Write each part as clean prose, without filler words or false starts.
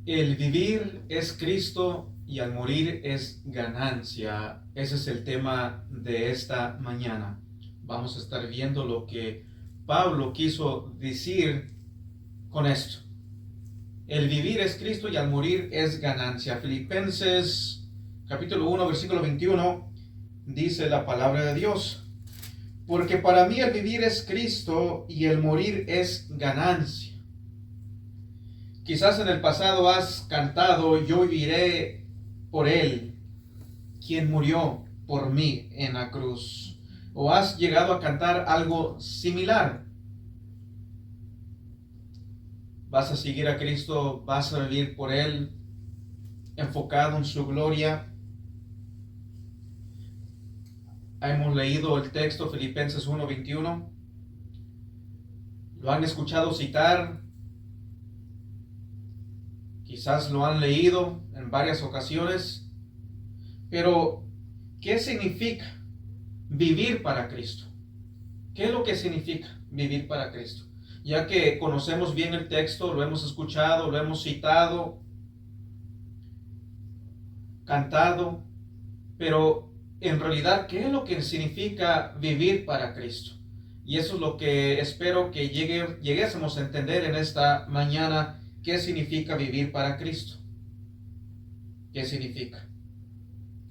El vivir es Cristo y al morir es ganancia. Ese es el tema de esta mañana. Vamos a estar viendo lo que Pablo quiso decir con esto. El vivir es Cristo y al morir es ganancia. Filipenses capítulo 1 versículo 21 dice la palabra de Dios. Porque para mí el vivir es Cristo y el morir es ganancia. Quizás en el pasado has cantado, yo viviré por Él, quien murió por mí en la cruz. O has llegado a cantar algo similar. Vas a seguir a Cristo, vas a vivir por Él, enfocado en su gloria. Hemos leído el texto Filipenses 1:21. Lo han escuchado citar. Quizás lo han leído en varias ocasiones, pero ¿qué significa vivir para Cristo? ¿Qué es lo que significa vivir para Cristo? Ya que conocemos bien el texto, lo hemos escuchado, lo hemos citado, cantado, pero en realidad, ¿qué es lo que significa vivir para Cristo? Y eso es lo que espero que lleguésemos a entender en esta mañana. ¿Qué significa vivir para Cristo? ¿Qué significa?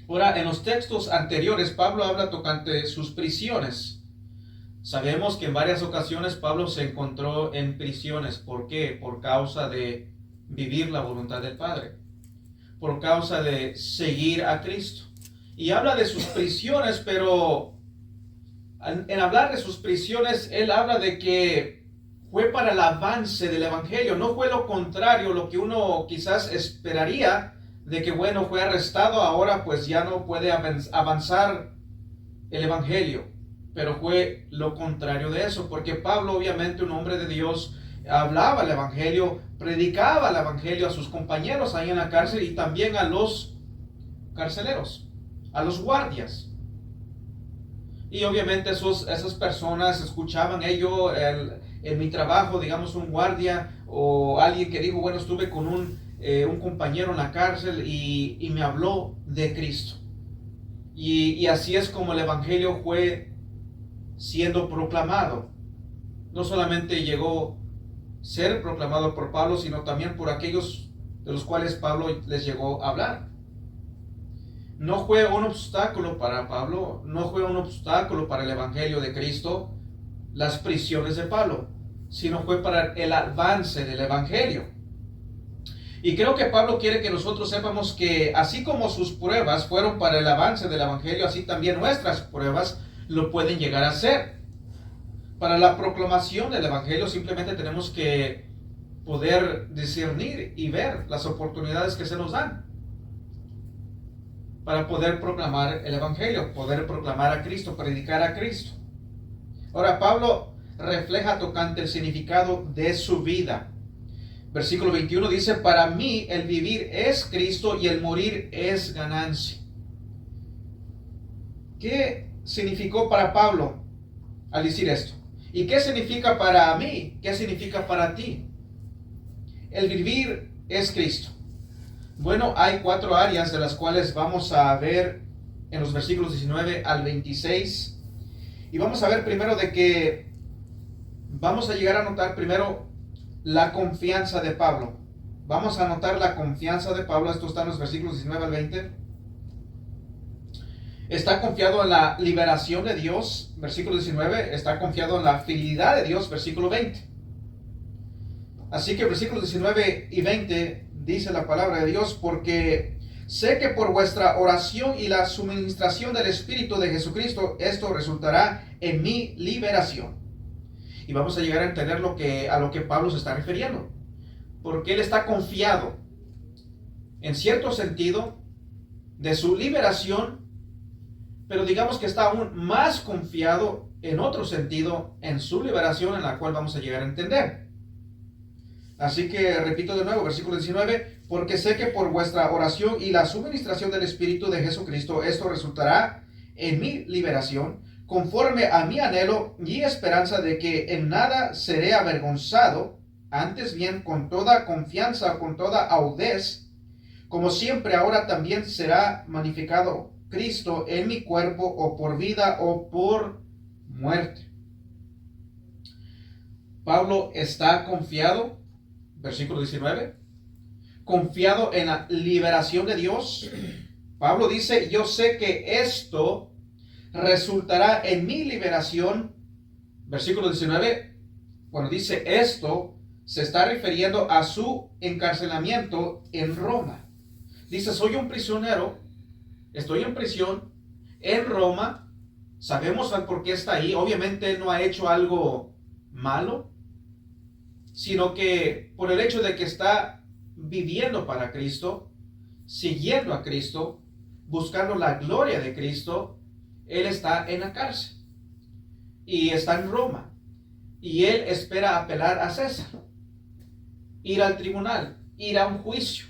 Ahora, en los textos anteriores, Pablo habla tocante sus prisiones. Sabemos que en varias ocasiones Pablo se encontró en prisiones. ¿Por qué? Por causa de vivir la voluntad del Padre. Por causa de seguir a Cristo. Y habla de sus prisiones, pero en hablar de sus prisiones, él habla de que fue para el avance del evangelio, no fue lo contrario, lo que uno quizás esperaría, de que bueno, fue arrestado, ahora pues ya no puede avanzar el evangelio, pero fue lo contrario de eso, porque Pablo, obviamente un hombre de Dios, hablaba el evangelio, predicaba el evangelio a sus compañeros ahí en la cárcel y también a los carceleros, a los guardias. Y obviamente esas personas escuchaban en mi trabajo, digamos un guardia o alguien que dijo, bueno, estuve con un compañero en la cárcel y me habló de Cristo. Y así es como el evangelio fue siendo proclamado. No solamente llegó a ser proclamado por Pablo, sino también por aquellos de los cuales Pablo les llegó a hablar. No fue un obstáculo para Pablo, no fue un obstáculo para el evangelio de Cristo, las prisiones de Pablo, sino fue para el avance del evangelio. Y creo que Pablo quiere que nosotros sepamos que así como sus pruebas fueron para el avance del evangelio, así también nuestras pruebas lo pueden llegar a ser. Para la proclamación del evangelio simplemente tenemos que poder discernir y ver las oportunidades que se nos dan para poder proclamar el evangelio, poder proclamar a Cristo, predicar a Cristo. Ahora, Pablo refleja tocante el significado de su vida. Versículo 21 dice, para mí el vivir es Cristo y el morir es ganancia. ¿Qué significó para Pablo al decir esto? ¿Y qué significa para mí? ¿Qué significa para ti? El vivir es Cristo. Bueno, hay 4 áreas de las cuales vamos a ver en los versículos 19 al 26. Y vamos a ver primero de que vamos a llegar a notar primero la confianza de Pablo. Vamos a notar la confianza de Pablo. Esto está en los versículos 19 al 20. Está confiado en la liberación de Dios, versículo 19. Está confiado en la fidelidad de Dios, versículo 20. Así que versículos 19 y 20 dice la palabra de Dios, porque sé que por vuestra oración y la suministración del Espíritu de Jesucristo, esto resultará en mi liberación. Y vamos a llegar a entender a lo que Pablo se está refiriendo. Porque él está confiado, en cierto sentido, de su liberación, pero digamos que está aún más confiado en otro sentido, en su liberación, en la cual vamos a llegar a entender. Así que repito de nuevo, versículo 19, porque sé que por vuestra oración y la suministración del Espíritu de Jesucristo, esto resultará en mi liberación, conforme a mi anhelo y esperanza de que en nada seré avergonzado, Antes bien, con toda confianza, con toda audez, como siempre ahora también será magnificado Cristo en mi cuerpo, o por vida o por muerte. Pablo está confiado, versículo 19, confiado en la liberación de Dios. Pablo dice, yo sé que esto resultará en mi liberación. Versículo 19, cuando dice esto, se está refiriendo a su encarcelamiento en Roma. Dice, soy un prisionero, estoy en prisión en Roma. Sabemos por qué está ahí. Obviamente él no ha hecho algo malo, sino que por el hecho de que está viviendo para Cristo, siguiendo a Cristo, buscando la gloria de Cristo, él está en la cárcel y está en Roma. Y él espera apelar a César, ir al tribunal, ir a un juicio.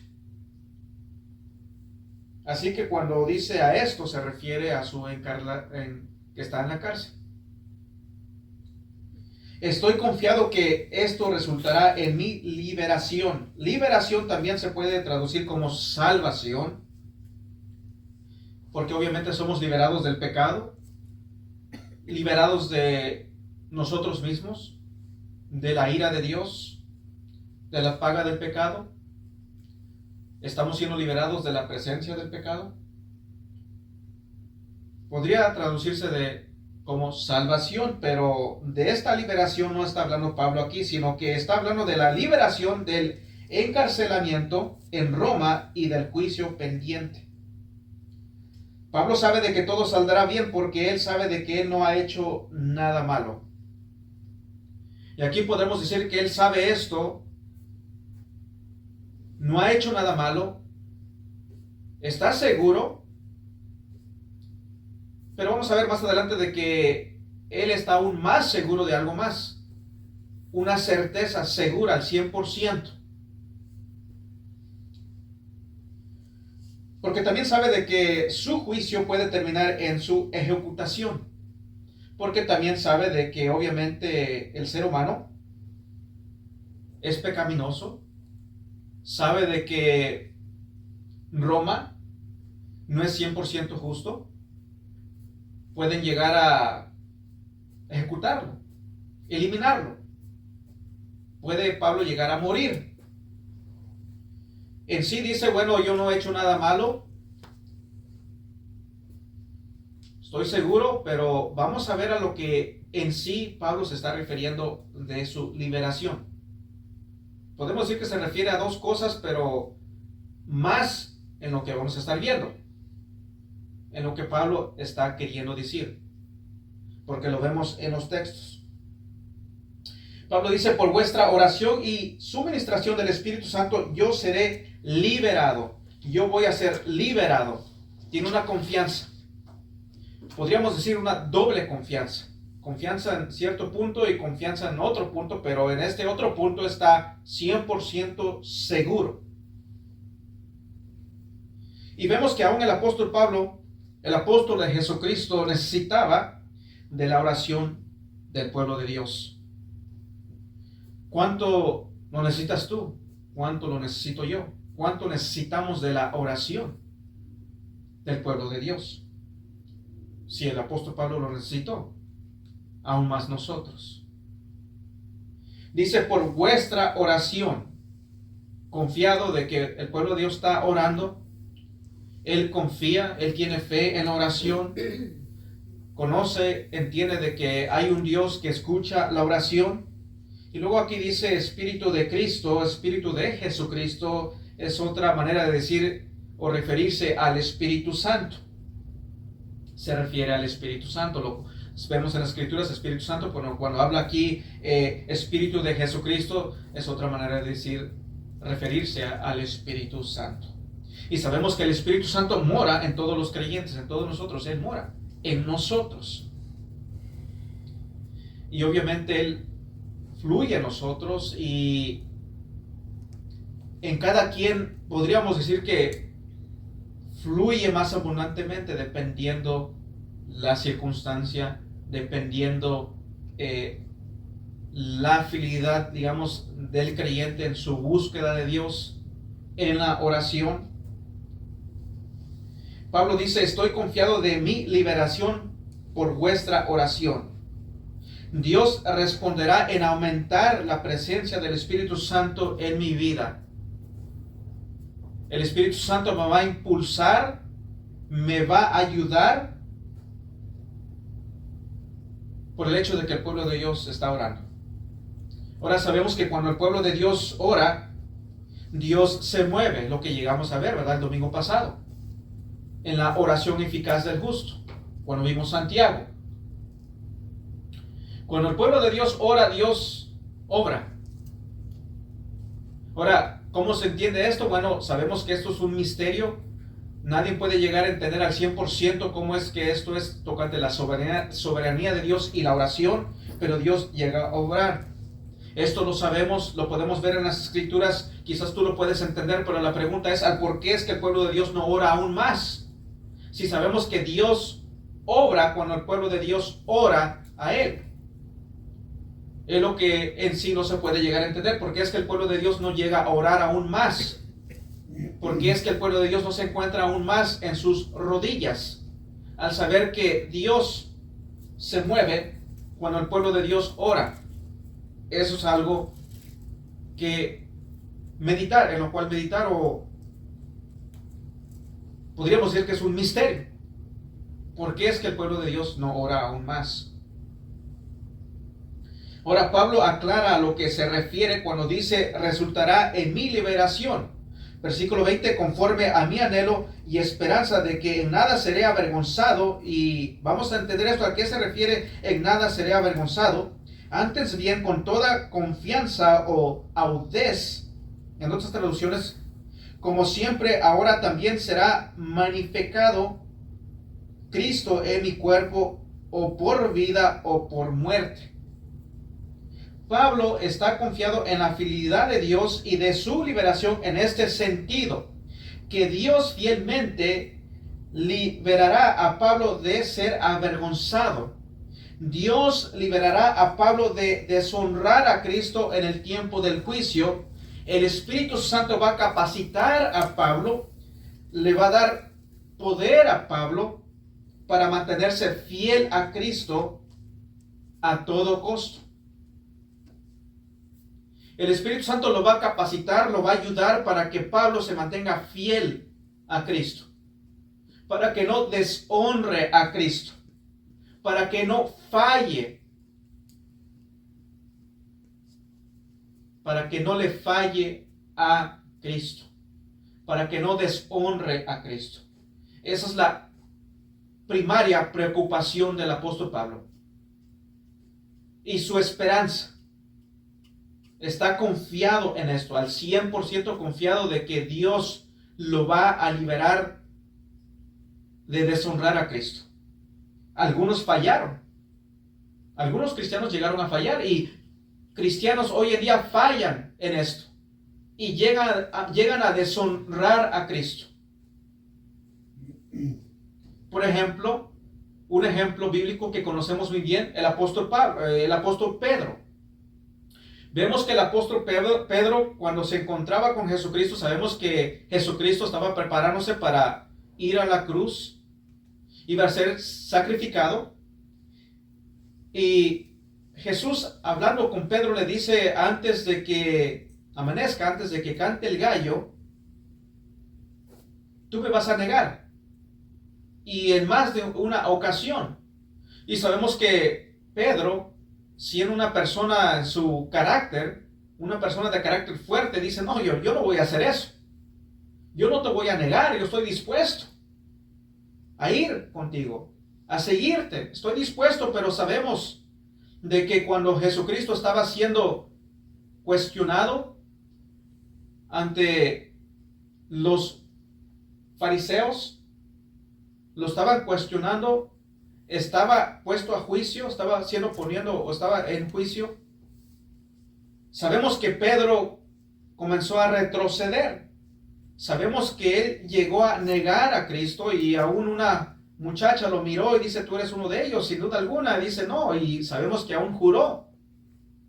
Así que cuando dice a esto, se refiere a su que está en la cárcel. Estoy confiado que esto resultará en mi liberación. Liberación también se puede traducir como salvación, porque obviamente somos liberados del pecado, liberados de nosotros mismos, de la ira de Dios, de la paga del pecado. Estamos siendo liberados de la presencia del pecado. Podría traducirse como salvación, pero de esta liberación no está hablando Pablo aquí, sino que está hablando de la liberación del encarcelamiento en Roma y del juicio pendiente. Pablo sabe de que todo saldrá bien porque él sabe de que él no ha hecho nada malo. Y aquí podemos decir que él sabe esto, no ha hecho nada malo, está seguro, pero vamos a ver más adelante de que él está aún más seguro de algo más, una certeza segura al 100%. Porque también sabe de que su juicio puede terminar en su ejecutación. Porque también sabe de que obviamente el ser humano es pecaminoso. Sabe de que Roma no es 100% justo. Pueden llegar a ejecutarlo, eliminarlo. Puede Pablo llegar a morir. En sí dice, bueno, yo no he hecho nada malo, estoy seguro, pero vamos a ver a lo que en sí Pablo se está refiriendo de su liberación. Podemos decir que se refiere a dos cosas, pero más en lo que vamos a estar viendo, en lo que Pablo está queriendo decir, porque lo vemos en los textos. Pablo dice, por vuestra oración y suministración del Espíritu Santo, yo seré liberado. Yo voy a ser liberado. Tiene una confianza. Podríamos decir una doble confianza. Confianza en cierto punto y confianza en otro punto, pero en este otro punto está 100% seguro. Y vemos que aún el apóstol Pablo, el apóstol de Jesucristo, necesitaba de la oración del pueblo de Dios. ¿Cuánto lo necesitas tú? ¿Cuánto lo necesito yo? ¿Cuánto necesitamos de la oración del pueblo de Dios? Si el apóstol Pablo lo necesitó, aún más nosotros. Dice, por vuestra oración, confiado de que el pueblo de Dios está orando. Él confía, él tiene fe en la oración, conoce, entiende de que hay un Dios que escucha la oración. Y luego aquí dice Espíritu de Cristo, Espíritu de Jesucristo, es otra manera de decir o referirse al Espíritu Santo. Se refiere al Espíritu Santo, lo vemos en las Escrituras, Espíritu Santo, cuando habla aquí Espíritu de Jesucristo, es otra manera de decir, referirse al Espíritu Santo. Y sabemos que el Espíritu Santo mora en todos los creyentes, en todos nosotros. Él mora en nosotros. Y obviamente Él fluye en nosotros y en cada quien podríamos decir que fluye más abundantemente dependiendo la circunstancia, dependiendo la fidelidad, digamos, del creyente en su búsqueda de Dios, en la oración. Pablo dice, estoy confiado de mi liberación por vuestra oración. Dios responderá en aumentar la presencia del Espíritu Santo en mi vida. El Espíritu Santo me va a impulsar, me va a ayudar por el hecho de que el pueblo de Dios está orando. Ahora sabemos que cuando el pueblo de Dios ora, Dios se mueve, lo que llegamos a ver, ¿verdad? El domingo pasado, en la oración eficaz del justo, cuando vimos Santiago. Cuando el pueblo de Dios ora, Dios obra. Ahora, ¿cómo se entiende esto? Bueno, sabemos que esto es un misterio. Nadie puede llegar a entender al 100% cómo es que esto es tocante la soberanía de Dios y la oración, pero Dios llega a obrar. Esto lo sabemos, lo podemos ver en las Escrituras, quizás tú lo puedes entender, pero la pregunta es, ¿por qué es que el pueblo de Dios no ora aún más? Si sabemos que Dios obra cuando el pueblo de Dios ora a Él. Es lo que en sí no se puede llegar a entender. ¿Por qué es que el pueblo de Dios no llega a orar aún más? ¿Por qué es que el pueblo de Dios no se encuentra aún más en sus rodillas? Al saber que Dios se mueve cuando el pueblo de Dios ora. Eso es algo que meditar, en lo cual meditar, o podríamos decir que es un misterio. ¿Por qué es que el pueblo de Dios no ora aún más? Ahora Pablo aclara a lo que se refiere cuando dice, resultará en mi liberación. Versículo 20, conforme a mi anhelo y esperanza de que en nada seré avergonzado. Y vamos a entender esto, ¿a qué se refiere en nada seré avergonzado? Antes bien, con toda confianza o audez, en otras traducciones, como siempre, ahora también será magnificado Cristo en mi cuerpo, o por vida o por muerte. Pablo está confiado en la fidelidad de Dios y de su liberación en este sentido, que Dios fielmente liberará a Pablo de ser avergonzado. Dios liberará a Pablo de deshonrar a Cristo en el tiempo del juicio. El Espíritu Santo va a capacitar a Pablo, le va a dar poder a Pablo para mantenerse fiel a Cristo a todo costo. El Espíritu Santo lo va a capacitar, lo va a ayudar para que Pablo se mantenga fiel a Cristo, para que no deshonre a Cristo, para que no falle, para que no le falle a Cristo, para que no deshonre a Cristo. Esa es la primaria preocupación del apóstol Pablo. Y su esperanza. Está confiado en esto, al 100% confiado de que Dios lo va a liberar de deshonrar a Cristo. Algunos fallaron. Algunos cristianos llegaron a fallar, y cristianos hoy en día fallan en esto y llegan a deshonrar a Cristo. Por ejemplo, un ejemplo bíblico que conocemos muy bien, el apóstol Pedro. Vemos que el apóstol Pedro, cuando se encontraba con Jesucristo, sabemos que Jesucristo estaba preparándose para ir a la cruz, iba a ser sacrificado. Y Jesús, hablando con Pedro, le dice, antes de que amanezca, antes de que cante el gallo, tú me vas a negar. Y en más de una ocasión. Y sabemos que Pedro, siendo una persona en su carácter, una persona de carácter fuerte, dice, no, yo no voy a hacer eso. Yo no te voy a negar, yo estoy dispuesto a ir contigo, a seguirte. Estoy dispuesto, pero sabemos de que cuando Jesucristo estaba siendo cuestionado ante los fariseos, lo estaban cuestionando, estaba puesto a juicio, estaba en juicio. Sabemos que Pedro comenzó a retroceder. Sabemos que él llegó a negar a Cristo, y aún una muchacha lo miró y dice, tú eres uno de ellos, sin duda alguna. Dice, no, y sabemos que aún juró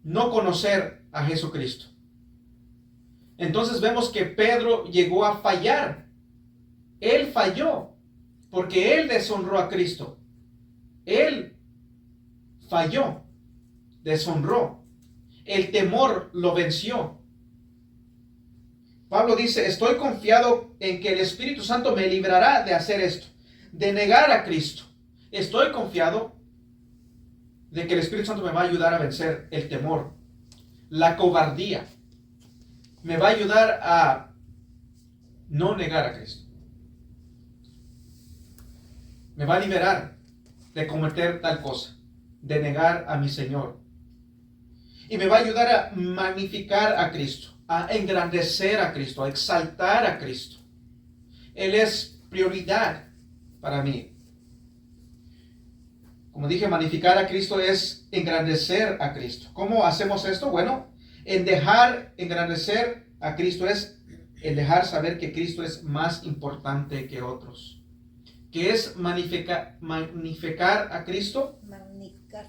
no conocer a Jesucristo. Entonces vemos que Pedro llegó a fallar. Él falló porque él deshonró a Cristo. Él falló, deshonró. El temor lo venció. Pablo dice, estoy confiado en que el Espíritu Santo me librará de hacer esto, de negar a Cristo. Estoy confiado de que el Espíritu Santo me va a ayudar a vencer el temor, la cobardía. Me va a ayudar a no negar a Cristo. Me va a liberar de cometer tal cosa, de negar a mi Señor. Y me va a ayudar a magnificar a Cristo, a engrandecer a Cristo, a exaltar a Cristo. Él es prioridad para mí. Como dije, magnificar a Cristo es engrandecer a Cristo. ¿Cómo hacemos esto? Bueno, en dejar engrandecer a Cristo es el dejar saber que Cristo es más importante que otros. ¿Qué es magnificar a Cristo? Magnificar.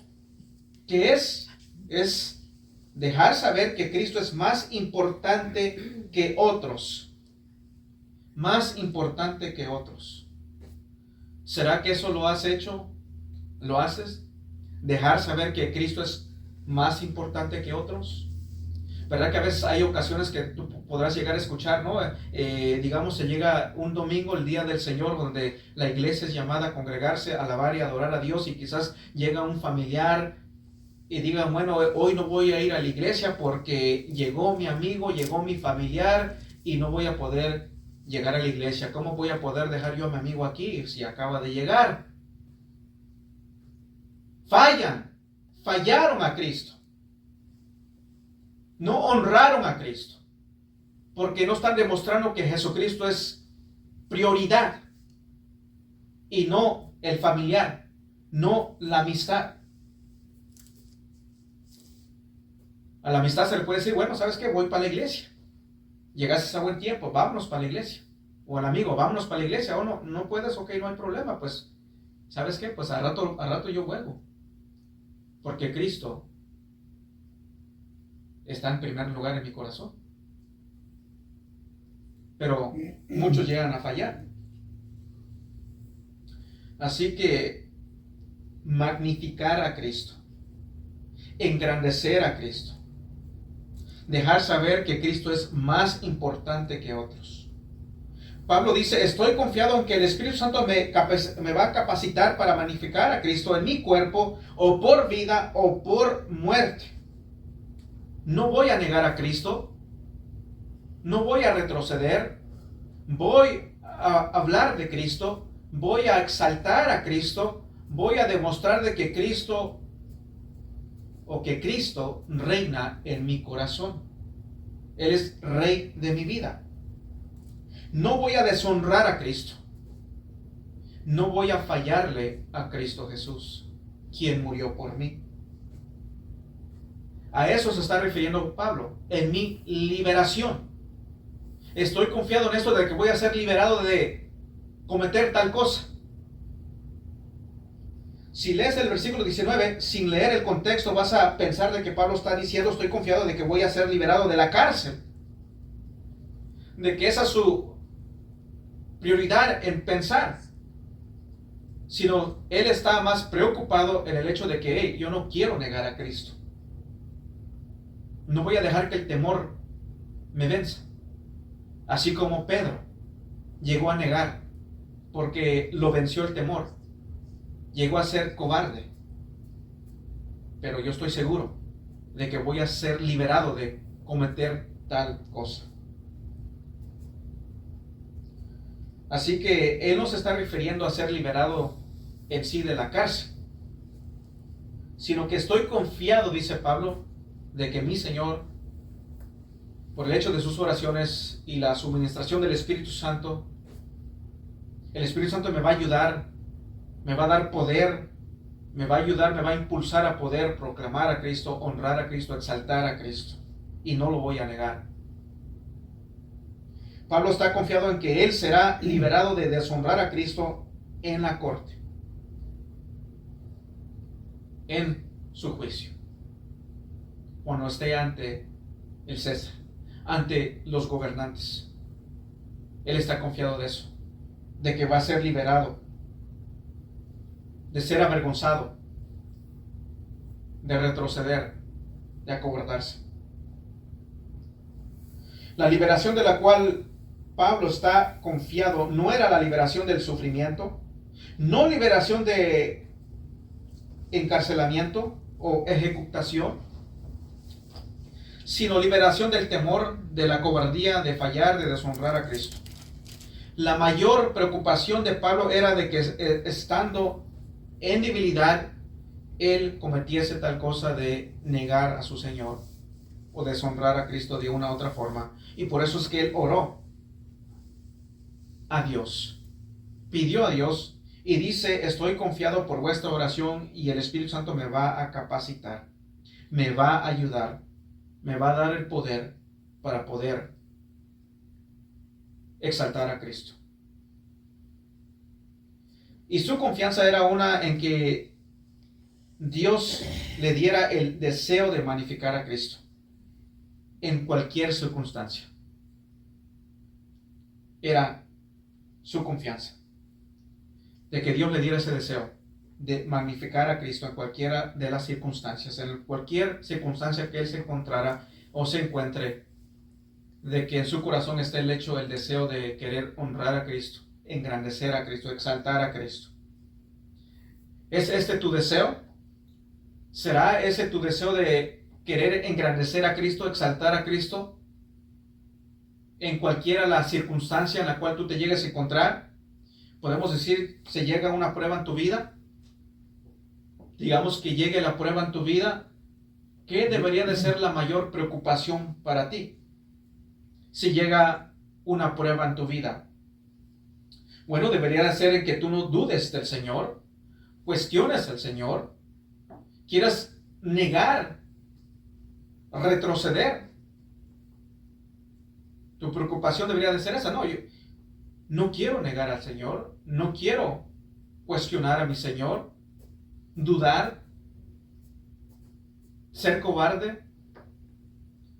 ¿Qué es? Es dejar saber que Cristo es más importante que otros. Más importante que otros. ¿Será que eso lo has hecho? ¿Lo haces? ¿Dejar saber que Cristo es más importante que otros? ¿Verdad que a veces hay ocasiones que tú podrás llegar a escuchar, ¿no? Digamos, se llega un domingo, el día del Señor, donde la iglesia es llamada a congregarse, a alabar y adorar a Dios, y quizás llega un familiar y digan, bueno, hoy no voy a ir a la iglesia porque llegó mi amigo, llegó mi familiar y no voy a poder llegar a la iglesia. ¿Cómo voy a poder dejar yo a mi amigo aquí si acaba de llegar? Fallaron a Cristo. No honraron a Cristo, porque no están demostrando que Jesucristo es prioridad y no el familiar, no la amistad. A la amistad se le puede decir, bueno, ¿sabes qué? Voy para la iglesia. Llegaste a buen tiempo, vámonos para la iglesia. O al amigo, vámonos para la iglesia. O no puedes, ok, no hay problema. Pues, ¿sabes qué? Pues a rato yo vuelvo. Porque Cristo está en primer lugar en mi corazón. Pero muchos llegan a fallar. Así que magnificar a Cristo, engrandecer a Cristo, dejar saber que Cristo es más importante que otros. Pablo dice, estoy confiado en que el Espíritu Santo me va a capacitar para magnificar a Cristo en mi cuerpo, o por vida o por muerte. No voy a negar a Cristo, no voy a retroceder, voy a hablar de Cristo, voy a exaltar a Cristo, voy a demostrar de que Cristo reina en mi corazón. Él es rey de mi vida. No voy a deshonrar a Cristo. No voy a fallarle a Cristo Jesús, quien murió por mí. A eso se está refiriendo Pablo, en mi liberación. Estoy confiado en esto de que voy a ser liberado de cometer tal cosa. Si lees el versículo 19, sin leer el contexto, vas a pensar de que Pablo está diciendo, estoy confiado de que voy a ser liberado de la cárcel. De que esa es su prioridad en pensar. Sino, él está más preocupado en el hecho de que, hey, yo no quiero negar a Cristo. No voy a dejar que el temor me venza. Así como Pedro llegó a negar porque lo venció el temor. Llegó a ser cobarde. Pero yo estoy seguro de que voy a ser liberado de cometer tal cosa. Así que él no se está refiriendo a ser liberado en sí de la cárcel, sino que estoy confiado, dice Pablo, de que mi Señor, por el hecho de sus oraciones y la suministración del Espíritu Santo, el Espíritu Santo me va a ayudar, me va a dar poder, me va a ayudar, me va a impulsar a poder proclamar a Cristo, honrar a Cristo, exaltar a Cristo. Y no lo voy a negar. Pablo está confiado en que él será liberado de deshonrar a Cristo en la corte, en su juicio. cuando esté ante el César, ante los gobernantes. Él está confiado de eso, de que va a ser liberado, de ser avergonzado, de retroceder, de acobardarse. La liberación de la cual Pablo está confiado no era la liberación del sufrimiento, no liberación de encarcelamiento o ejecutación, sino liberación del temor, de la cobardía, de fallar, de deshonrar a Cristo. La mayor preocupación de Pablo era de que estando en debilidad, él cometiese tal cosa de negar a su Señor o deshonrar a Cristo de una u otra forma. Y por eso es que él oró a Dios, pidió a Dios y dice: estoy confiado por vuestra oración y el Espíritu Santo me va a capacitar, me va a ayudar, me va a dar el poder para poder exaltar a Cristo. Y su confianza era una en que Dios le diera el deseo de magnificar a Cristo en cualquier circunstancia. Era su confianza de que Dios le diera ese deseo de magnificar a Cristo en cualquiera de las circunstancias, en cualquier circunstancia que él se encontrara o se encuentre, de que en su corazón esté el hecho, el deseo de querer honrar a Cristo, engrandecer a Cristo, exaltar a Cristo. ¿Es este tu deseo? ¿Será ese tu deseo de querer engrandecer a Cristo, exaltar a Cristo en cualquiera la circunstancia en la cual tú te llegues a encontrar? Podemos decir, se llega a una prueba en tu vida. Digamos que llegue la prueba en tu vida. ¿Qué debería de ser la mayor preocupación para ti si llega una prueba en tu vida? Bueno, debería de ser en que tú no dudes del Señor, cuestiones al Señor, quieras negar, retroceder. Tu preocupación debería de ser esa. No, yo no quiero negar al Señor, no quiero cuestionar a mi Señor, dudar, ser cobarde,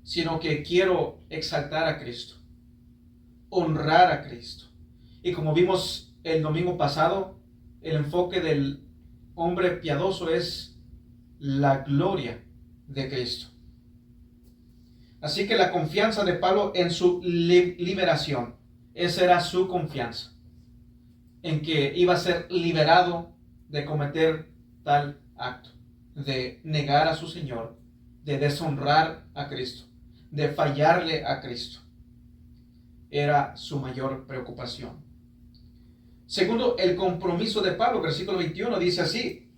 sino que quiero exaltar a Cristo, honrar a Cristo. Y como vimos el domingo pasado, el enfoque del hombre piadoso es la gloria de Cristo. Así que la confianza de Pablo en su liberación, esa era su confianza, en que iba a ser liberado de cometer tal acto, de negar a su Señor, de deshonrar a Cristo, de fallarle a Cristo. Era su mayor preocupación. Segundo, el compromiso de Pablo, versículo 21, dice así: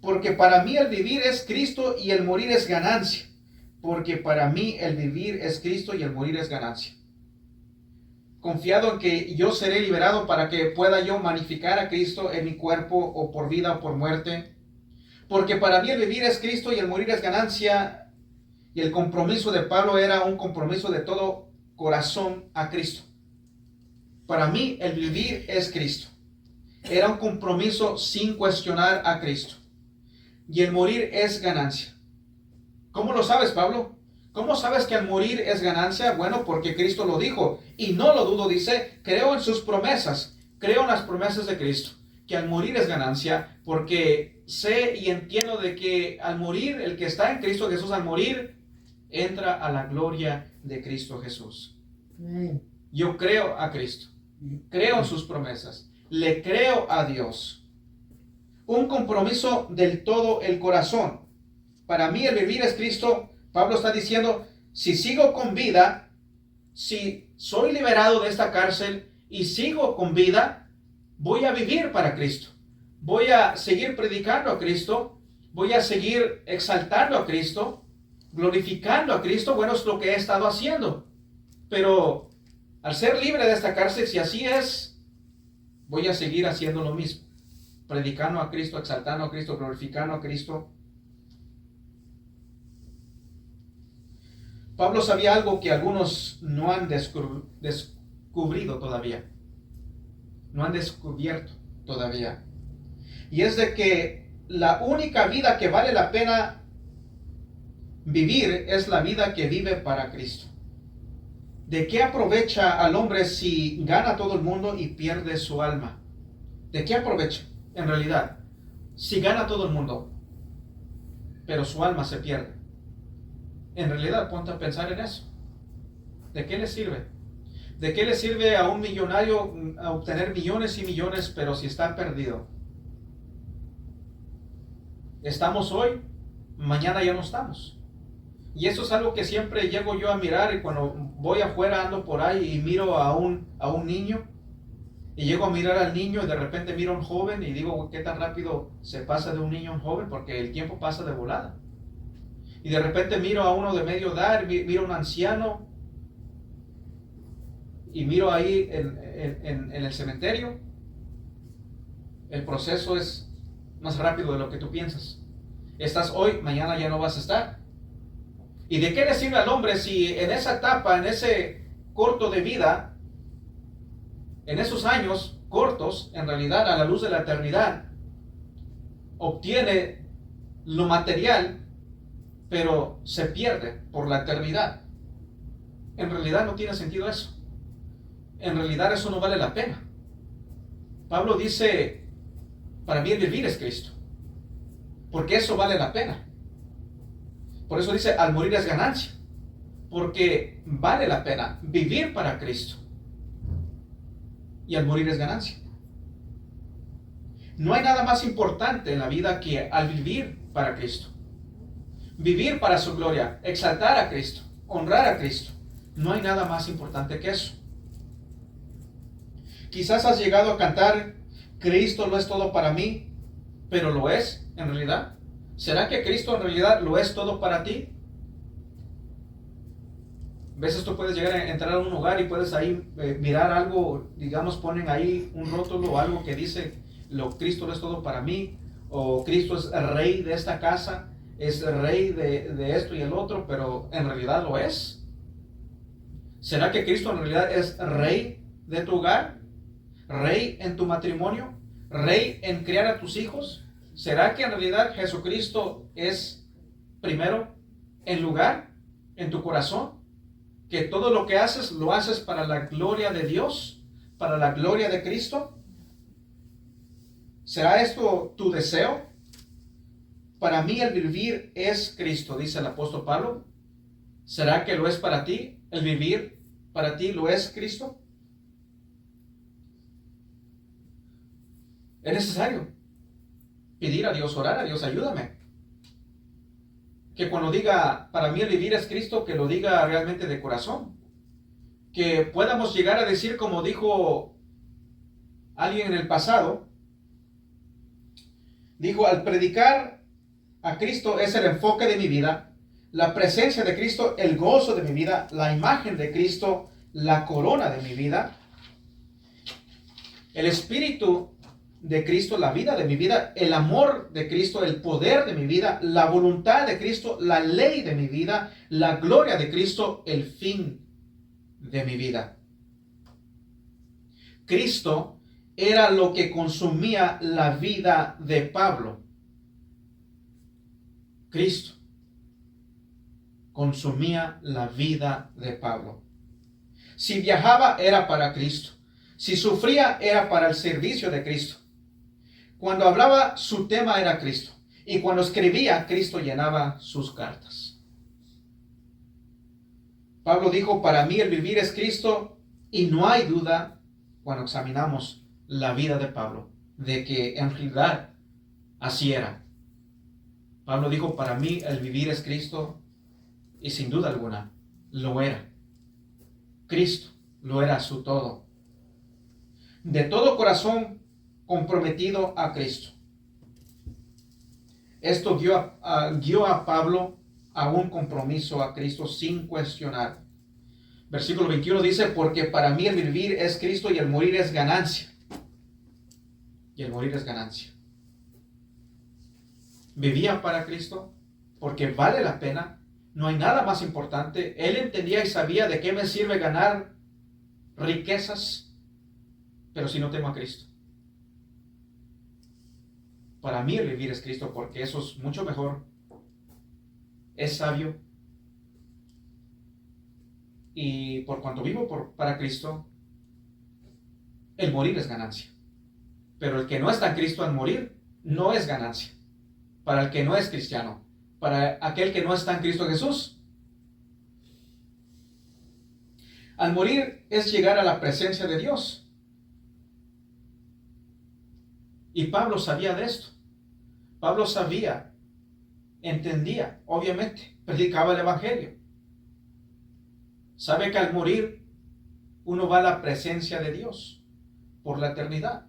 porque para mí el vivir es Cristo y el morir es ganancia. Porque para mí el vivir es Cristo y el morir es ganancia. Confiado en que yo seré liberado para que pueda yo magnificar a Cristo en mi cuerpo, o por vida o por muerte. Porque para mí el vivir es Cristo y el morir es ganancia. Y el compromiso de Pablo era un compromiso de todo corazón a Cristo. Para mí el vivir es Cristo. Era un compromiso sin cuestionar a Cristo. Y el morir es ganancia. ¿Cómo lo sabes, Pablo? ¿Cómo sabes que al morir es ganancia? Bueno, porque Cristo lo dijo. Y no lo dudo, dice: creo en sus promesas. Creo en las promesas de Cristo. Que al morir es ganancia, porque sé y entiendo de que al morir, el que está en Cristo Jesús, al morir, entra a la gloria de Cristo Jesús. Yo creo a Cristo. Creo en sus promesas. Le creo a Dios. Un compromiso del todo el corazón. Para mí el vivir es Cristo. Pablo está diciendo: si sigo con vida, si soy liberado de esta cárcel y sigo con vida, voy a vivir para Cristo. Voy a seguir predicando a Cristo. Voy a seguir exaltando a Cristo, glorificando a Cristo. Bueno, es lo que he estado haciendo. Pero al ser libre de esta cárcel, si así es, voy a seguir haciendo lo mismo. Predicando a Cristo, exaltando a Cristo, glorificando a Cristo. Pablo sabía algo que algunos no han descubrido todavía. No han descubierto todavía. Y es de que la única vida que vale la pena Vivir es la vida que vive para Cristo. ¿De qué aprovecha al hombre si gana todo el mundo y pierde su alma? ¿De qué aprovecha en realidad si gana todo el mundo, pero su alma se pierde? En realidad, ponte a pensar en eso. ¿De qué le sirve? ¿De qué le sirve a un millonario a obtener millones y millones, pero si está perdido? Estamos hoy, mañana ya no estamos. Y eso es algo que siempre llego yo a mirar, y cuando voy afuera, ando por ahí y miro a un niño, y llego a mirar al niño y de repente miro a un joven y digo, ¿qué tan rápido se pasa de un niño a un joven? Porque el tiempo pasa de volada. Y de repente miro a uno de medio edad, miro a un anciano, y miro ahí en el cementerio. El proceso es más rápido de lo que tú piensas. Estás hoy, mañana ya no vas a estar. ¿Y de qué le sirve al hombre si en esa etapa, en ese corto de vida, en esos años cortos, en realidad a la luz de la eternidad, obtiene lo material, pero se pierde por la eternidad? En realidad no tiene sentido eso. En realidad eso no vale la pena. Pablo dice, para mí el vivir es Cristo, porque eso vale la pena. Por eso dice, al morir es ganancia, porque vale la pena vivir para Cristo. Y al morir es ganancia. No hay nada más importante en la vida que al vivir para Cristo. Vivir para su gloria, exaltar a Cristo, honrar a Cristo. No hay nada más importante que eso. Quizás has llegado a cantar, Cristo lo es todo para mí, pero ¿lo es en realidad? ¿Será que Cristo en realidad lo es todo para ti? A veces tú puedes llegar a entrar a un lugar y puedes ahí mirar algo, digamos, ponen ahí un rótulo o algo que dice, Cristo lo es todo para mí, o Cristo es el rey de esta casa, es el rey de esto y el otro, pero ¿en realidad lo es? ¿Será que Cristo en realidad es rey de tu hogar? ¿Rey en tu matrimonio? ¿Rey en criar a tus hijos? ¿Será que en realidad Jesucristo es primero en lugar en tu corazón? ¿Que todo lo que haces lo haces para la gloria de Dios? ¿Para la gloria de Cristo? ¿Será esto tu deseo? Para mí el vivir es Cristo, dice el apóstol Pablo. ¿Será que lo es para ti? ¿El vivir para ti lo es Cristo? Es necesario pedir a Dios, orar a Dios, ayúdame. Que cuando diga, para mí el vivir es Cristo, que lo diga realmente de corazón. Que podamos llegar a decir, como dijo alguien en el pasado, dijo, al predicar a Cristo es el enfoque de mi vida, la presencia de Cristo, el gozo de mi vida, la imagen de Cristo, la corona de mi vida, el Espíritu de Cristo, la vida de mi vida, el amor de Cristo, el poder de mi vida, la voluntad de Cristo, la ley de mi vida, la gloria de Cristo, el fin de mi vida. Cristo era lo que consumía la vida de Pablo. Cristo consumía la vida de Pablo. Si viajaba era para Cristo. Si sufría era para el servicio de Cristo. Cuando hablaba, su tema era Cristo. Y cuando escribía, Cristo llenaba sus cartas. Pablo dijo, para mí el vivir es Cristo, y no hay duda, cuando examinamos la vida de Pablo, de que en realidad así era. Pablo dijo, para mí el vivir es Cristo, y sin duda alguna, lo era. Cristo lo era su todo. De todo corazón comprometido a Cristo. Esto guió a Pablo a un compromiso a Cristo sin cuestionar. Versículo 21 dice, porque para mí el vivir es Cristo y el morir es ganancia. Y el morir es ganancia. Vivía para Cristo porque vale la pena. No hay nada más importante. Él entendía y sabía de qué me sirve ganar riquezas, pero si no tengo a Cristo. Para mí el vivir es Cristo porque eso es mucho mejor es sabio. Y por cuanto vivo para Cristo, el morir es ganancia. Pero el que no está en Cristo al morir, no es ganancia. Para el que no es cristiano, para aquel que no está en Cristo Jesús. Al morir es llegar a la presencia de Dios. Y Pablo sabía de esto. Pablo sabía, entendía, obviamente, predicaba el Evangelio. Sabe que al morir uno va a la presencia de Dios por la eternidad.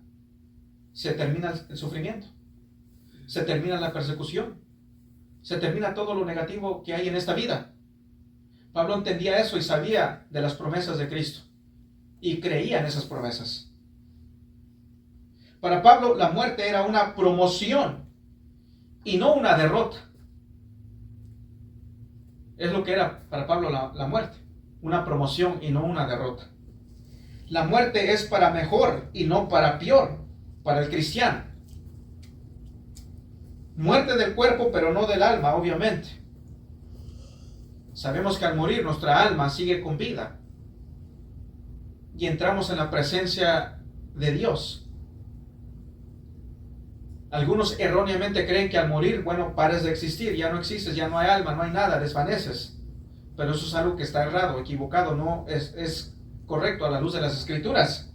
Se termina el sufrimiento, se termina la persecución, se termina todo lo negativo que hay en esta vida. Pablo entendía eso y sabía de las promesas de Cristo y creía en esas promesas. Para Pablo la muerte era una promoción y no una derrota. Es lo que era para Pablo la muerte, una promoción y no una derrota. La muerte es para mejor y no para peor, para el cristiano. Muerte del cuerpo, pero no del alma, obviamente. Sabemos que al morir nuestra alma sigue con vida y entramos en la presencia de Dios. Algunos erróneamente creen que al morir, bueno, pares de existir, ya no existes, ya no hay alma, no hay nada, desvaneces. Pero eso es algo que está errado, equivocado, no es correcto a la luz de las Escrituras.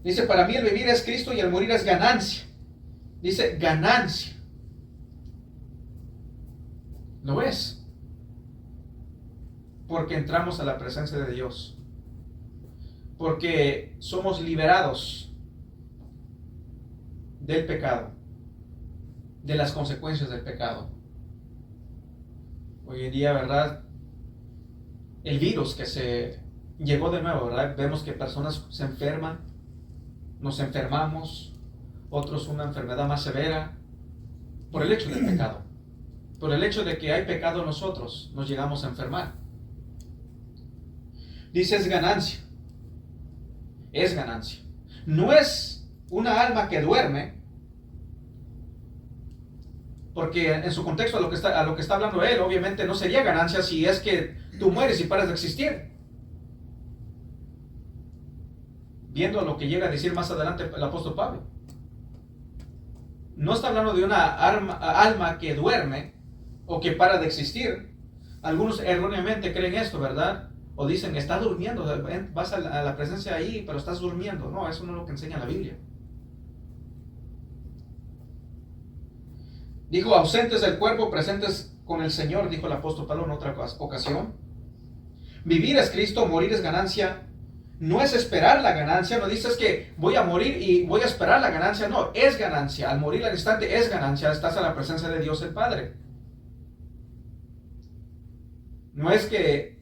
Dice, para mí el vivir es Cristo y el morir es ganancia. Dice, ganancia. Lo es. Porque entramos a la presencia de Dios. Porque somos liberados del pecado, de las consecuencias del pecado. Hoy en día, ¿verdad? El virus que se llegó de nuevo, ¿verdad? Vemos que personas se enferman, nos enfermamos, otros una enfermedad más severa, por el hecho del pecado. Por el hecho de que hay pecado en nosotros, nos llegamos a enfermar. Dice, es ganancia. Es ganancia. No es una alma que duerme, porque en su contexto a lo que está hablando él, obviamente no sería ganancia si es que tú mueres y paras de existir. Viendo lo que llega a decir más adelante el apóstol Pablo. No está hablando de una alma que duerme o que para de existir. Algunos erróneamente creen esto, ¿verdad? O dicen, estás durmiendo, vas a la presencia ahí, pero estás durmiendo. No, eso no es lo que enseña la Biblia. Dijo, ausentes del cuerpo, presentes con el Señor, dijo el apóstol Pablo en otra ocasión. Vivir es Cristo, morir es ganancia. No es esperar la ganancia, no dices que voy a morir y voy a esperar la ganancia, no, es ganancia. Al morir al instante es ganancia, estás a la presencia de Dios el Padre. No es que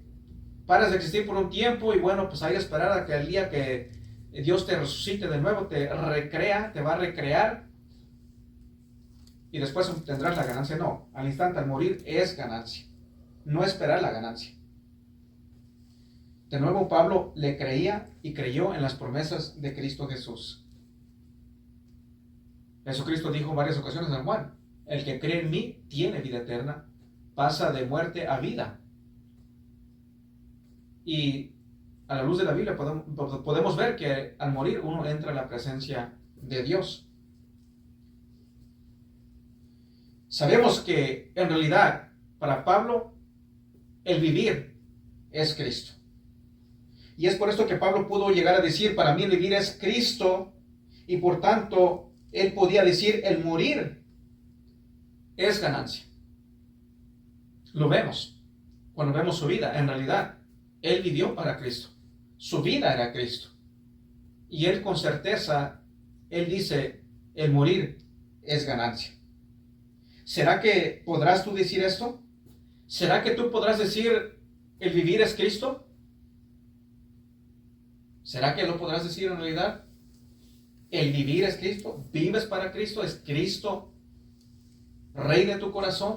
paras de existir por un tiempo y bueno, pues hay que esperar a que el día que Dios te resucite de nuevo, te recrea, te va a recrear y después tendrás la ganancia. No, al instante, al morir es ganancia, no esperar la ganancia. De nuevo, Pablo le creía y creyó en las promesas de Cristo Jesús. Jesucristo dijo en varias ocasiones a Juan, el que cree en mí tiene vida eterna, pasa de muerte a vida. Y a la luz de la Biblia podemos ver que al morir uno entra en la presencia de Dios. Sabemos que en realidad para Pablo el vivir es Cristo. Y es por esto que Pablo pudo llegar a decir, para mí el vivir es Cristo, y por tanto él podía decir, el morir es ganancia. Lo vemos cuando vemos su vida. En realidad, él vivió para Cristo. Su vida era Cristo. Y él con certeza, él dice, el morir es ganancia. ¿Será que podrás tú decir esto? ¿Será que tú podrás decir, el vivir es Cristo? ¿Será que lo podrás decir en realidad? El vivir es Cristo, vives para Cristo, es Cristo Rey de tu corazón.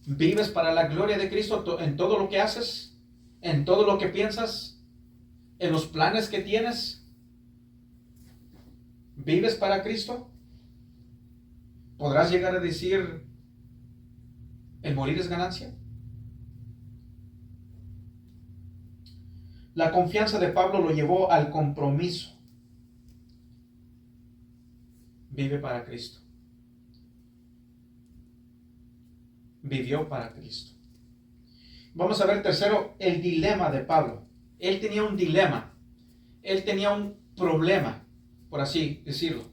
Vives para la gloria de Cristo en todo lo que haces, en todo lo que piensas, en los planes que tienes. ¿Vives para Cristo? ¿Podrás llegar a decir, ¿El morir es ganancia? La confianza de Pablo lo llevó al compromiso. Vive para Cristo. Vivió para Cristo. Vamos a ver tercero el dilema de Pablo. Él tenía un dilema. Él tenía un problema, por así decirlo.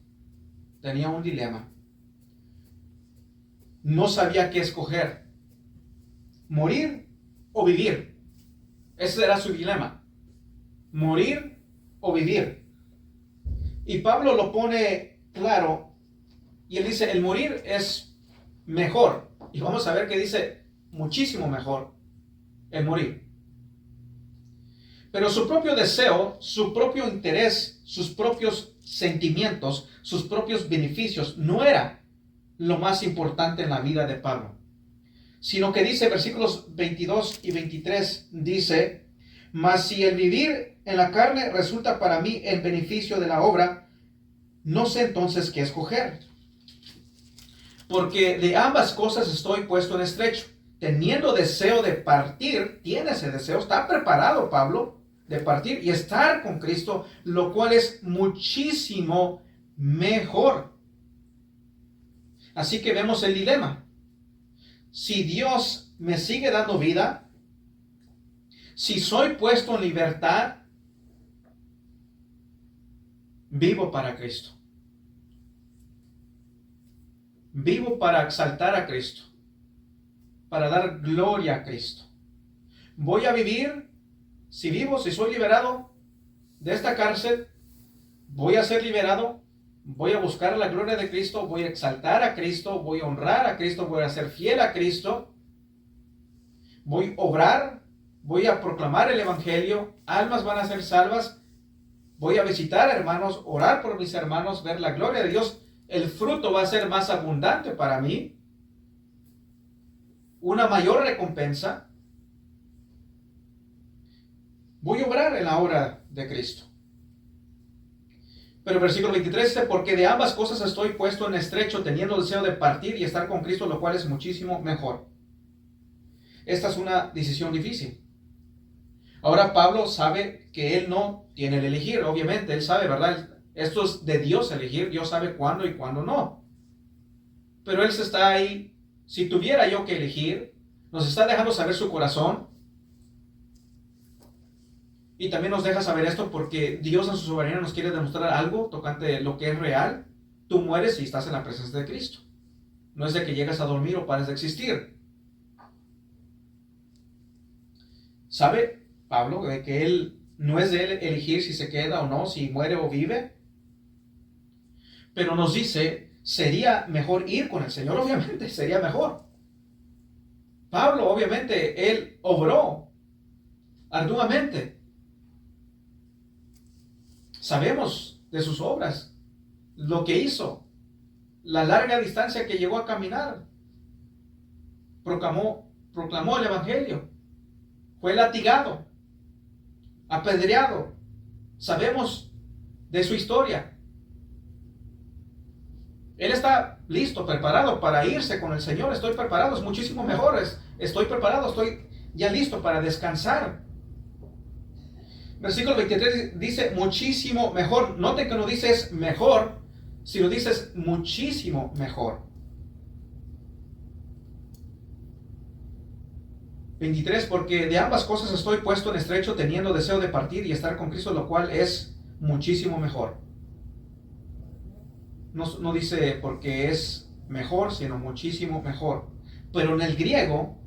Tenía un dilema. No sabía qué escoger. Morir o vivir. Ese era su dilema. Morir o vivir. Y Pablo lo pone claro. Y él dice, el morir es mejor. Y vamos a ver que dice, muchísimo mejor el morir. Pero su propio deseo, su propio interés, sus propios sentimientos, sus propios beneficios, no era lo más importante en la vida de Pablo. Sino que dice, versículos 22 y 23, dice, mas si el vivir en la carne resulta para mí en beneficio de la obra, no sé entonces qué escoger. Porque de ambas cosas estoy puesto en estrecho, teniendo deseo de partir, tiene ese deseo, está preparado Pablo de partir y estar con Cristo, lo cual es muchísimo mejor. Así que vemos el dilema. Si Dios me sigue dando vida, si soy puesto en libertad, vivo para Cristo. Vivo para exaltar a Cristo, para dar gloria a Cristo. Voy a vivir, si vivo, si soy liberado de esta cárcel, voy a ser liberado, voy a buscar la gloria de Cristo, voy a exaltar a Cristo, voy a honrar a Cristo, voy a ser fiel a Cristo, voy a obrar, voy a proclamar el Evangelio, almas van a ser salvas, voy a visitar hermanos, orar por mis hermanos, ver la gloria de Dios. El fruto va a ser más abundante para mí, una mayor recompensa. Voy a obrar en la obra de Cristo. Pero el versículo 23 dice, porque de ambas cosas estoy puesto en estrecho, teniendo deseo de partir y estar con Cristo, lo cual es muchísimo mejor. Esta es una decisión difícil. Ahora Pablo sabe que él no tiene el elegir, obviamente, él sabe, ¿verdad? Esto es de Dios elegir, Dios sabe cuándo y cuándo no. Pero él se está ahí, si tuviera yo que elegir, nos está dejando saber su corazón. Y también nos deja saber esto porque Dios en su soberanía nos quiere demostrar algo tocante lo que es real. Tú mueres y estás en la presencia de Cristo. No es de que llegas a dormir o pares de existir. ¿Sabe Pablo de que él no es de él elegir si se queda o no, si muere o vive? Pero nos dice, sería mejor ir con el Señor, obviamente, sería mejor. Pablo, obviamente, él obró arduamente. Sabemos de sus obras, lo que hizo, la larga distancia que llegó a caminar. Proclamó el Evangelio, fue latigado, apedreado. Sabemos de su historia. Él está listo, preparado para irse con el Señor. Estoy preparado, es muchísimo mejor. Estoy preparado, estoy ya listo para descansar. Versículo 23 dice muchísimo mejor. Noten que no dices mejor, sino dices muchísimo mejor. 23, porque de ambas cosas estoy puesto en estrecho, teniendo deseo de partir y estar con Cristo, lo cual es muchísimo mejor. No dice porque es mejor, sino muchísimo mejor. Pero en el griego,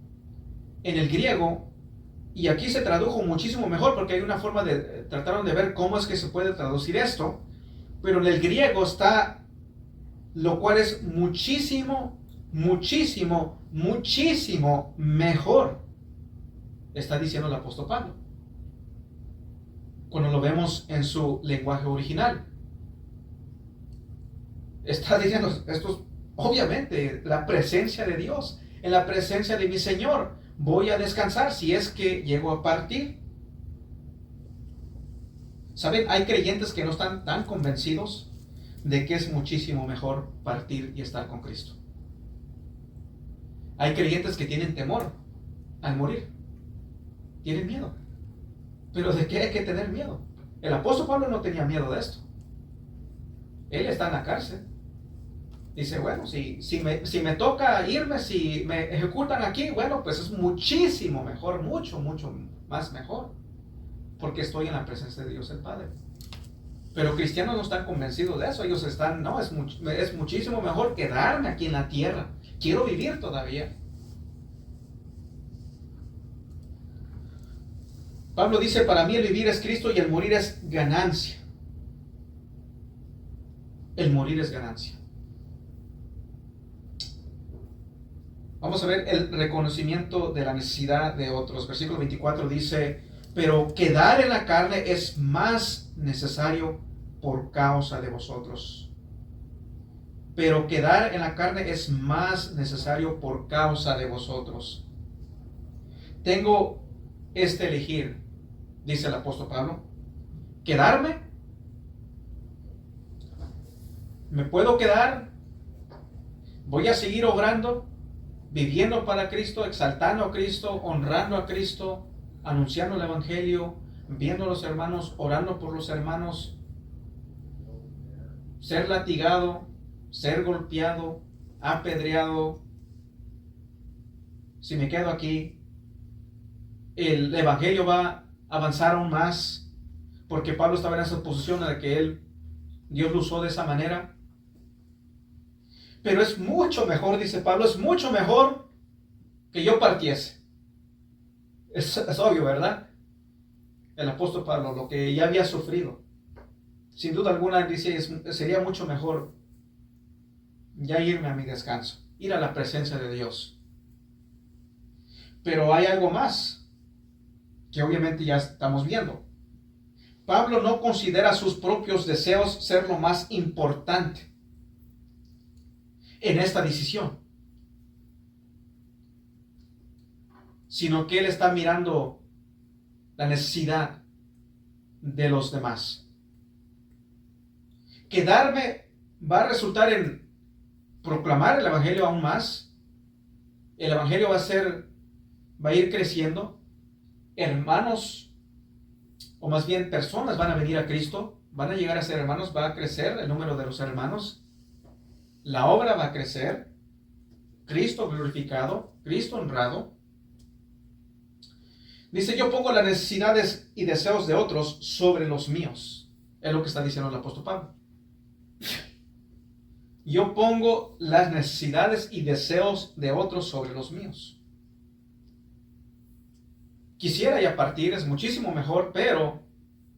y aquí se tradujo muchísimo mejor, porque hay una forma trataron de ver cómo es que se puede traducir esto, pero en el griego está, lo cual es muchísimo, muchísimo, muchísimo mejor, está diciendo el apóstol Pablo, cuando lo vemos en su lenguaje original. Está diciendo esto, obviamente, la presencia de Dios, en la presencia de mi Señor, voy a descansar si es que llego a partir. ¿Saben? Hay creyentes que no están tan convencidos de que es muchísimo mejor partir y estar con Cristo. Hay creyentes que tienen temor al morir. Tienen miedo. ¿Pero de qué hay que tener miedo? El apóstol Pablo no tenía miedo de esto. Él está en la cárcel. Dice, bueno, si me toca irme, si me ejecutan aquí, bueno, pues es muchísimo mejor, mucho más mejor. Porque estoy en la presencia de Dios el Padre. Pero cristianos no están convencidos de eso. Ellos están, no, es muchísimo mejor quedarme aquí en la tierra. Quiero vivir todavía. Pablo dice, para mí el vivir es Cristo y el morir es ganancia. El morir es ganancia. Vamos a ver el reconocimiento de la necesidad de otros. Versículo 24 dice, pero quedar en la carne es más necesario por causa de vosotros. Pero quedar en la carne es más necesario por causa de vosotros. Tengo elegir, dice el apóstol Pablo. ¿Quedarme? ¿Me puedo quedar? ¿Voy a seguir obrando? Viviendo para Cristo, exaltando a Cristo, honrando a Cristo, anunciando el Evangelio, viendo a los hermanos, orando por los hermanos, ser latigado, ser golpeado, apedreado. Si me quedo aquí, el Evangelio va a avanzar aún más, porque Pablo estaba en esa posición en la que Dios lo usó de esa manera. Pero es mucho mejor, dice Pablo, es mucho mejor que yo partiese. Es obvio, ¿verdad? El apóstol Pablo, lo que ya había sufrido. Sin duda alguna, dice, sería mucho mejor ya irme a mi descanso, ir a la presencia de Dios. Pero hay algo más, que obviamente ya estamos viendo. Pablo no considera sus propios deseos ser lo más importante en esta decisión, sino que él está mirando la necesidad de los demás. Quedarme va a resultar en proclamar el Evangelio aún más. El Evangelio va a ir creciendo. Hermanos, o más bien personas, van a venir a Cristo, van a llegar a ser hermanos, va a crecer el número de los hermanos. La obra va a crecer, Cristo glorificado, Cristo honrado. Dice, yo pongo las necesidades y deseos de otros sobre los míos. Es lo que está diciendo el apóstol Pablo. Yo pongo las necesidades y deseos de otros sobre los míos. Quisiera ya partir, es muchísimo mejor, pero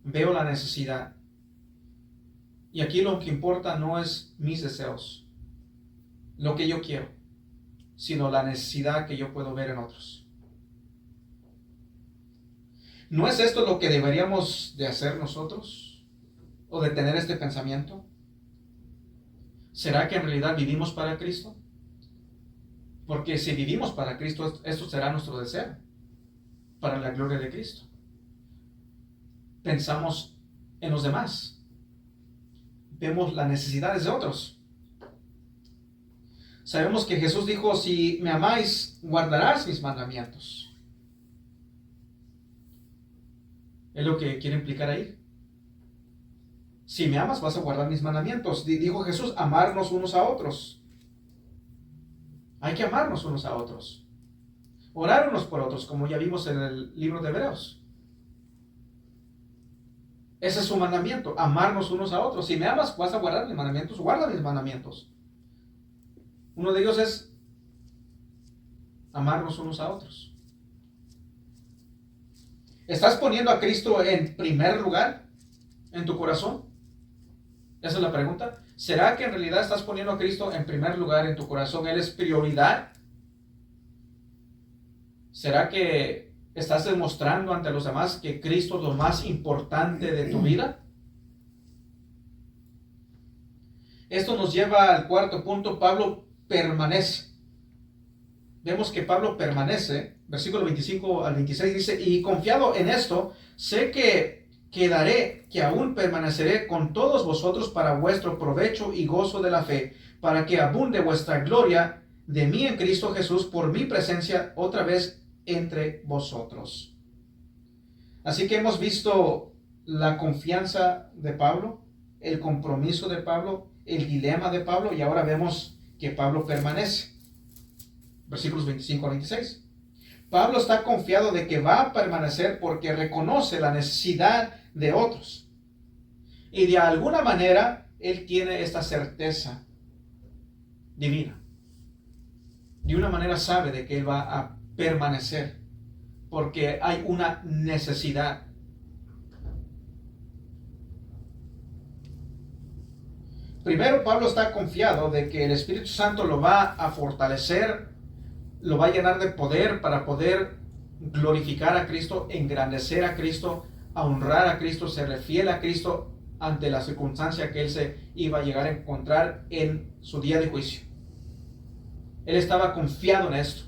veo la necesidad. Y aquí lo que importa no es mis deseos, lo que yo quiero, sino la necesidad que yo puedo ver en otros. ¿No es esto lo que deberíamos de hacer nosotros? ¿O de tener este pensamiento? ¿Será que en realidad vivimos para Cristo? Porque si vivimos para Cristo, esto será nuestro deseo, para la gloria de Cristo. Pensamos en los demás. Vemos las necesidades de otros. Sabemos que Jesús dijo, si me amáis, guardarás mis mandamientos. Es lo que quiere implicar ahí. Si me amas, vas a guardar mis mandamientos. Dijo Jesús, amarnos unos a otros. Hay que amarnos unos a otros. Orar unos por otros, como ya vimos en el libro de Hebreos. Ese es su mandamiento, amarnos unos a otros. Si me amas, vas a guardar mis mandamientos, guarda mis mandamientos. Uno de ellos es amarnos unos a otros. ¿Estás poniendo a Cristo en primer lugar en tu corazón? Esa es la pregunta. ¿Será que en realidad estás poniendo a Cristo en primer lugar en tu corazón? ¿Él es prioridad? ¿Será que estás demostrando ante los demás que Cristo es lo más importante de tu vida? Esto nos lleva al cuarto punto. Pablo permanece. Vemos que Pablo permanece. Versículo 25 al 26 dice, y confiado en esto, sé que quedaré, que aún permaneceré con todos vosotros para vuestro provecho y gozo de la fe, para que abunde vuestra gloria de mí en Cristo Jesús por mi presencia otra vez entre vosotros. Así que hemos visto la confianza de Pablo, el compromiso de Pablo, el dilema de Pablo, y ahora vemos que Pablo permanece. Versículos 25 a 26. Pablo está confiado de que va a permanecer porque reconoce la necesidad de otros. Y de alguna manera, él tiene esta certeza divina. De una manera sabe de que él va a permanecer porque hay una necesidad. Primero, Pablo está confiado de que el Espíritu Santo lo va a fortalecer, lo va a llenar de poder para poder glorificar a Cristo, engrandecer a Cristo, a honrar a Cristo, serle fiel a Cristo ante la circunstancia que él se iba a llegar a encontrar en su día de juicio. Él estaba confiado en esto.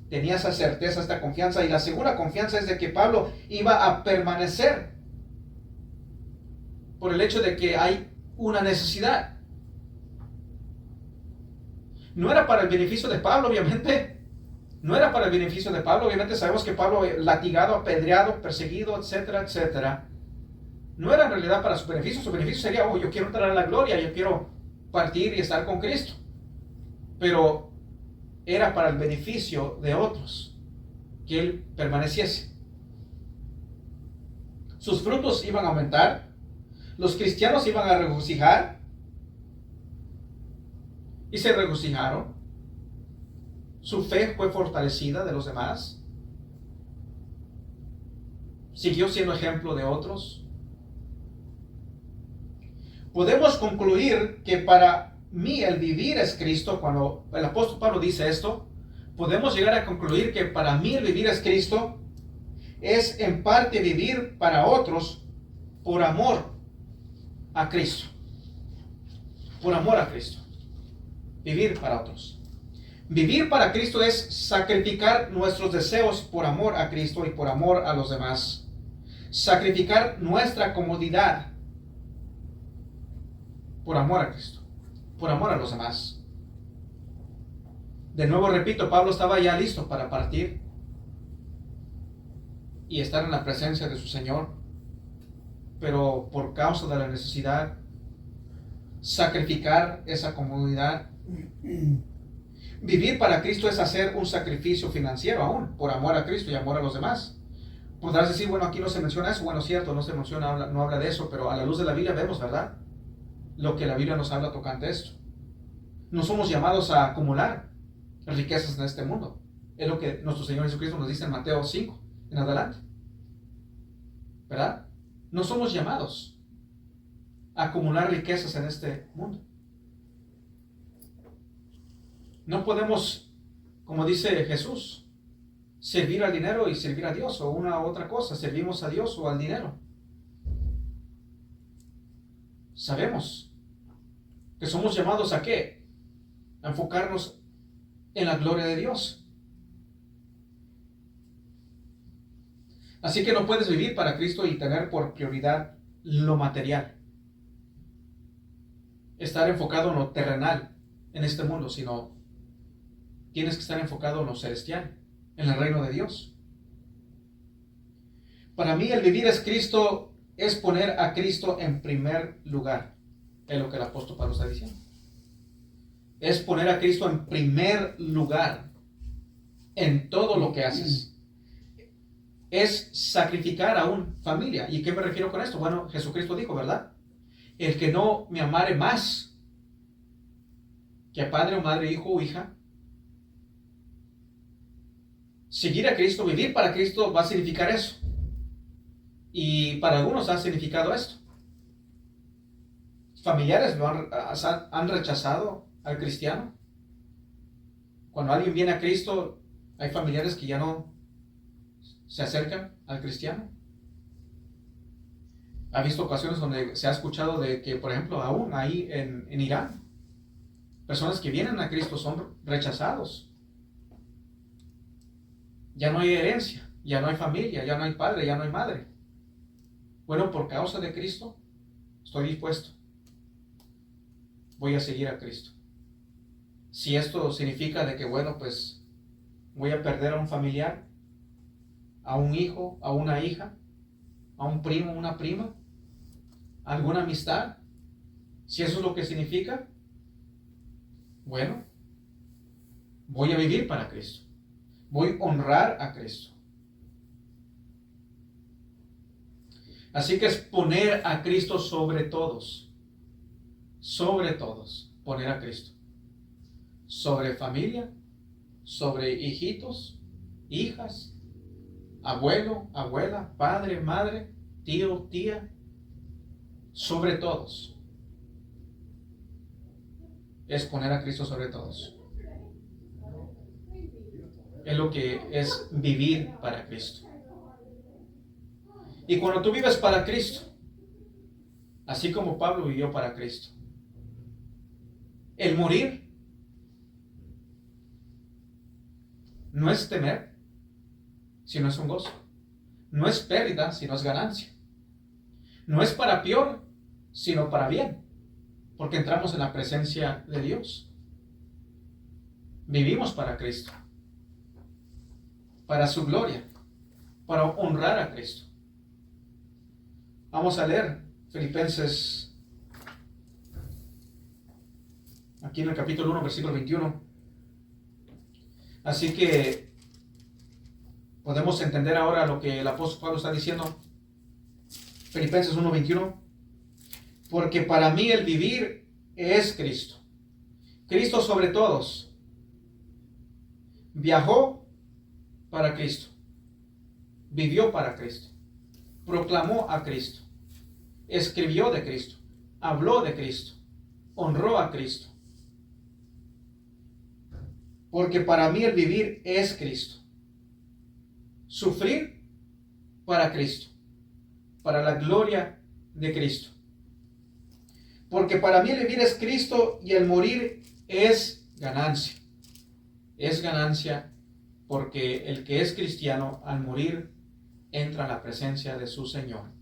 Tenía esa certeza, esta confianza, y la segunda confianza es de que Pablo iba a permanecer por el hecho de que hay una necesidad. No era para el beneficio de Pablo, obviamente. No era para el beneficio de Pablo. Obviamente sabemos que Pablo, latigado, apedreado, perseguido, etcétera, etcétera, no era en realidad para su beneficio. Su beneficio sería, oh, yo quiero entrar a la gloria, yo quiero partir y estar con Cristo. Pero era para el beneficio de otros que él permaneciese. Sus frutos iban a aumentar, los cristianos iban a regocijar, y se regocijaron. Su fe fue fortalecida de los demás, siguió siendo ejemplo de otros. Podemos concluir que para mí el vivir es Cristo. Cuando el apóstol Pablo dice esto, podemos llegar a concluir que para mí el vivir es Cristo es en parte vivir para otros por amor a Cristo. Por amor a Cristo. Vivir para otros. Vivir para Cristo es sacrificar nuestros deseos por amor a Cristo y por amor a los demás. Sacrificar nuestra comodidad por amor a Cristo, por amor a los demás. De nuevo repito, Pablo estaba ya listo para partir y estar en la presencia de su Señor, pero por causa de la necesidad, sacrificar esa comodidad. Vivir para Cristo es hacer un sacrificio financiero aún, por amor a Cristo y amor a los demás. Podrás decir, bueno, aquí no se menciona eso. Bueno, cierto, no se menciona, no habla de eso, pero a la luz de la Biblia vemos, ¿verdad?, lo que la Biblia nos habla tocante esto. No somos llamados a acumular riquezas en este mundo. Es lo que nuestro Señor Jesucristo nos dice en Mateo 5 en adelante, ¿verdad? No somos llamados a acumular riquezas en este mundo. No podemos, como dice Jesús, servir al dinero y servir a Dios, o una u otra cosa. Servimos a Dios o al dinero. Sabemos que somos llamados ¿a qué? A enfocarnos en la gloria de Dios. Así que no puedes vivir para Cristo y tener por prioridad lo material, estar enfocado en lo terrenal en este mundo, sino tienes que estar enfocado en lo celestial, en el reino de Dios. Para mí el vivir es Cristo, es poner a Cristo en primer lugar. Es lo que el apóstol Pablo está diciendo. Es poner a Cristo en primer lugar en todo lo que haces. Es sacrificar a una familia. ¿Y qué me refiero con esto? Bueno, Jesucristo dijo, ¿verdad? El que no me amare más que a padre o madre, hijo o hija. Seguir a Cristo, vivir para Cristo va a significar eso. Y para algunos ha significado esto. Familiares han rechazado al cristiano. Cuando alguien viene a Cristo, hay familiares que ya no se acercan al cristiano. Ha visto ocasiones donde se ha escuchado de que, por ejemplo, aún ahí en Irán, personas que vienen a Cristo son rechazados. Ya no hay herencia, ya no hay familia, ya no hay padre, ya no hay madre. Bueno, por causa de Cristo, estoy dispuesto. Voy a seguir a Cristo. Si esto significa de que, bueno, pues voy a perder a un familiar, a un hijo, a una hija, a un primo, una prima, alguna amistad, si eso es lo que significa, bueno, voy a vivir para Cristo. Voy a honrar a Cristo. Así que es poner a Cristo sobre todos. Sobre todos. Poner a Cristo. Sobre familia, sobre hijitos, hijas, abuelo, abuela, padre, madre, tío, tía. Sobre todos. Es poner a Cristo sobre todos. Es lo que es vivir para Cristo. Y cuando tú vives para Cristo, así como Pablo vivió para Cristo, el morir no es temer, sino es un gozo. No es pérdida, sino es ganancia. No es para peor, sino para bien, porque entramos en la presencia de Dios. Vivimos para Cristo, para su gloria, para honrar a Cristo. Vamos a leer Filipenses, aquí en el capítulo 1, versículo 21. Así que podemos entender ahora lo que el apóstol Pablo está diciendo. Filipenses 1, 21. Porque para mí el vivir es Cristo. Cristo sobre todos. Viajó para Cristo. Vivió para Cristo. Proclamó a Cristo. Escribió de Cristo. Habló de Cristo. Honró a Cristo. Porque para mí el vivir es Cristo. Sufrir para Cristo. Para la gloria de Cristo. Porque para mí el vivir es Cristo y el morir es ganancia. Es ganancia porque el que es cristiano al morir entra en la presencia de su Señor.